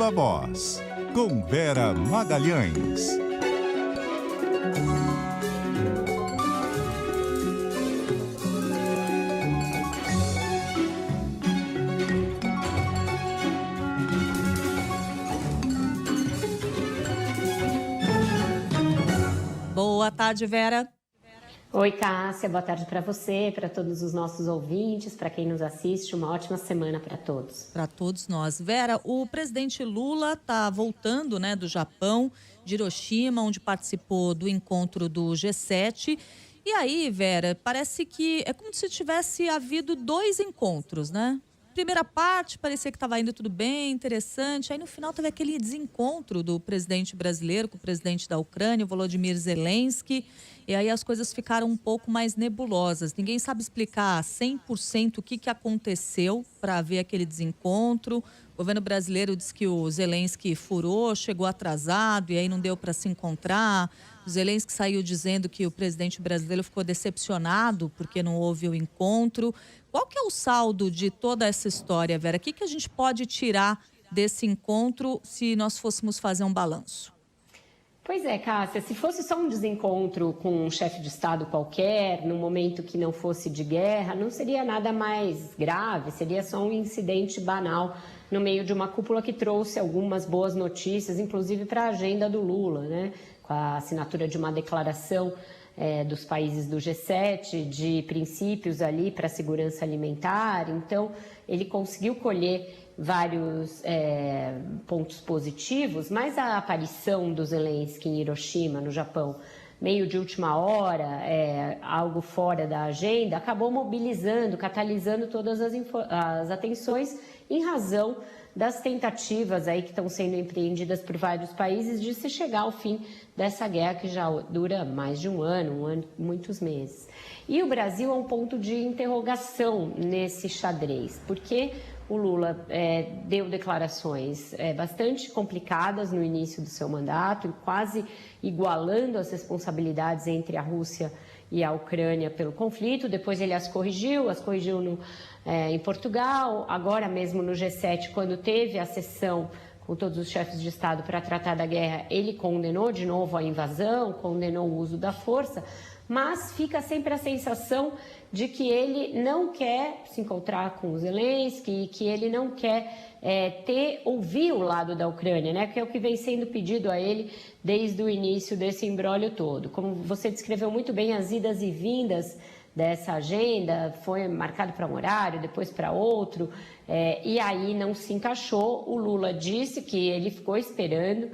Viva Voz, com Vera Magalhães. Boa tarde, Vera. Oi, Cássia. Boa tarde para você, para todos os nossos ouvintes, para quem nos assiste. Uma ótima semana para todos. Para todos nós. Vera, o presidente Lula está voltando, do Japão, de Hiroshima, onde participou do encontro do G7. E aí, Vera, parece que é como se tivesse havido dois encontros, né? Primeira parte, parecia que estava indo tudo bem, interessante. Aí, no final, teve aquele desencontro do presidente brasileiro com o presidente da Ucrânia, Volodymyr Zelensky. E aí as coisas ficaram um pouco mais nebulosas. Ninguém sabe explicar 100% o que aconteceu para haver aquele desencontro. O governo brasileiro diz que o Zelensky furou, chegou atrasado e aí não deu para se encontrar. O Zelensky saiu dizendo que o presidente brasileiro ficou decepcionado porque não houve o encontro. Qual que é o saldo de toda essa história, Vera? O que a gente pode tirar desse encontro se nós fôssemos fazer um balanço? Pois é, Cássia, se fosse só um desencontro com um chefe de Estado qualquer, num momento que não fosse de guerra, não seria nada mais grave, seria só um incidente banal no meio de uma cúpula que trouxe algumas boas notícias, inclusive para a agenda do Lula, com a assinatura de uma declaração dos países do G7, de princípios ali para a segurança alimentar. Então, ele conseguiu colher vários pontos positivos, mas a aparição do Zelensky em Hiroshima, no Japão, meio de última hora, algo fora da agenda, acabou mobilizando, catalisando todas as atenções em razão das tentativas aí que estão sendo empreendidas por vários países de se chegar ao fim dessa guerra que já dura mais de um ano, muitos meses. E o Brasil é um ponto de interrogação nesse xadrez, porque o Lula deu declarações bastante complicadas no início do seu mandato, quase igualando as responsabilidades entre a Rússia e a Ucrânia pelo conflito. Depois ele as corrigiu em Portugal, agora mesmo no G7, quando teve a sessão com todos os chefes de Estado para tratar da guerra, ele condenou de novo a invasão, condenou o uso da força, mas fica sempre a sensação de que ele não quer se encontrar com o Zelensky, que ele não quer ouvir o lado da Ucrânia, que é o que vem sendo pedido a ele desde o início desse imbróglio todo. Como você descreveu muito bem, as idas e vindas dessa agenda, foi marcado para um horário, depois para outro, e aí não se encaixou. O Lula disse que ele ficou esperando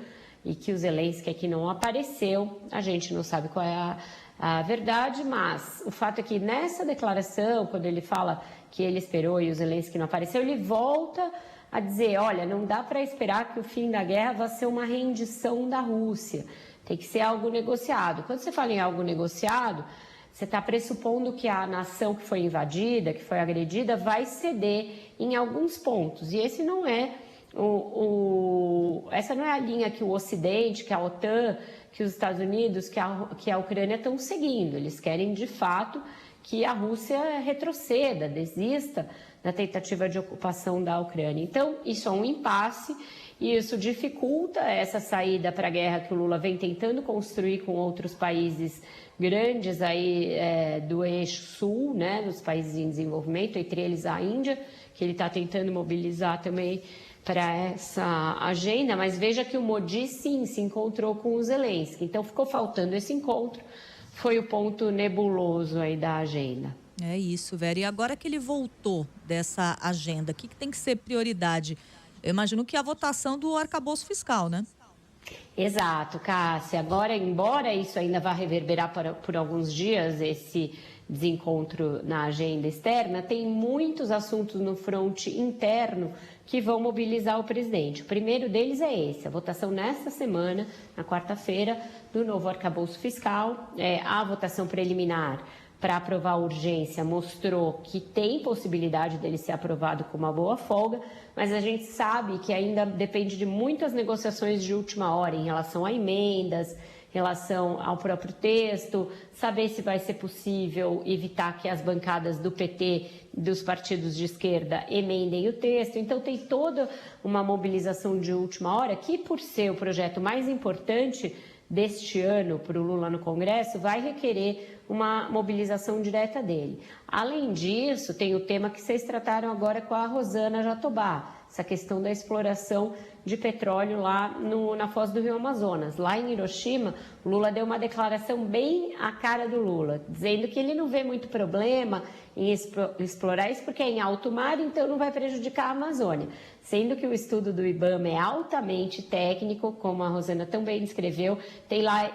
e que o Zelensky aqui não apareceu. A gente não sabe qual é a verdade, mas o fato é que nessa declaração, quando ele fala que ele esperou e o Zelensky não apareceu, ele volta a dizer, olha, não dá para esperar que o fim da guerra vá ser uma rendição da Rússia, tem que ser algo negociado. Quando você fala em algo negociado, você está pressupondo que a nação que foi invadida, que foi agredida, vai ceder em alguns pontos, e esse não é essa não é a linha que o Ocidente, que a OTAN, que os Estados Unidos, que a Ucrânia estão seguindo. Eles querem, de fato, que a Rússia retroceda, desista da tentativa de ocupação da Ucrânia. Então, isso é um impasse e isso dificulta essa saída para a guerra que o Lula vem tentando construir com outros países grandes aí, do eixo sul, dos países em desenvolvimento, entre eles a Índia, que ele está tentando mobilizar também para essa agenda, mas veja que o Modi, sim, se encontrou com o Zelensky. Então, ficou faltando esse encontro, foi o ponto nebuloso aí da agenda. É isso, Vera. E agora que ele voltou dessa agenda, o que tem que ser prioridade? Eu imagino que a votação do arcabouço fiscal, né? Exato, Cássia. Agora, embora isso ainda vá reverberar por alguns dias, esse desencontro na agenda externa, tem muitos assuntos no fronte interno que vão mobilizar o presidente. O primeiro deles é esse, a votação nesta semana, na quarta-feira, do novo arcabouço fiscal. A votação preliminar para aprovar a urgência mostrou que tem possibilidade dele ser aprovado com uma boa folga, mas a gente sabe que ainda depende de muitas negociações de última hora em relação a emendas, relação ao próprio texto, saber se vai ser possível evitar que as bancadas do PT, dos partidos de esquerda, emendem o texto. Então tem toda uma mobilização de última hora que, por ser o projeto mais importante deste ano para o Lula no Congresso, vai requerer uma mobilização direta dele. Além disso, tem o tema que vocês trataram agora com a Rosana Jatobá, essa questão da exploração de petróleo lá na foz do Rio Amazonas. Lá em Hiroshima, o Lula deu uma declaração bem à cara do Lula, dizendo que ele não vê muito problema em explorar isso porque é em alto mar, então não vai prejudicar a Amazônia. Sendo que o estudo do IBAMA é altamente técnico, como a Rosana também descreveu, tem lá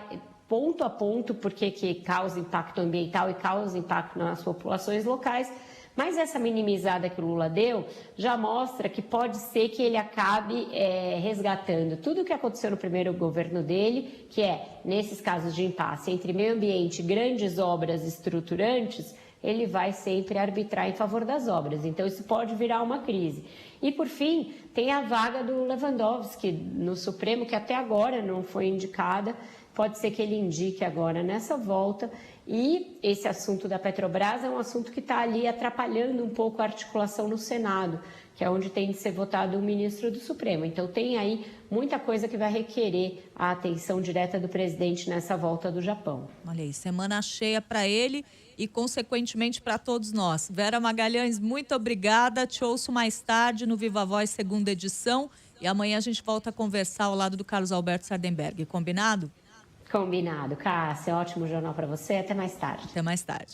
ponto a ponto porque que causa impacto ambiental e causa impacto nas populações locais. Mas essa minimizada que o Lula deu já mostra que pode ser que ele acabe resgatando tudo o que aconteceu no primeiro governo dele, que é, nesses casos de impasse entre meio ambiente e grandes obras estruturantes, ele vai sempre arbitrar em favor das obras. Então, isso pode virar uma crise. E, por fim, tem a vaga do Lewandowski no Supremo, que até agora não foi indicada. Pode ser que ele indique agora nessa volta. E esse assunto da Petrobras é um assunto que está ali atrapalhando um pouco a articulação no Senado, que é onde tem de ser votado o ministro do Supremo. Então tem aí muita coisa que vai requerer a atenção direta do presidente nessa volta do Japão. Olha aí, semana cheia para ele e, consequentemente, para todos nós. Vera Magalhães, muito obrigada. Te ouço mais tarde no Viva Voz, segunda edição. E amanhã a gente volta a conversar ao lado do Carlos Alberto Sardenberg. Combinado? Combinado. Cássia, ótimo jornal para você. Até mais tarde. Até mais tarde.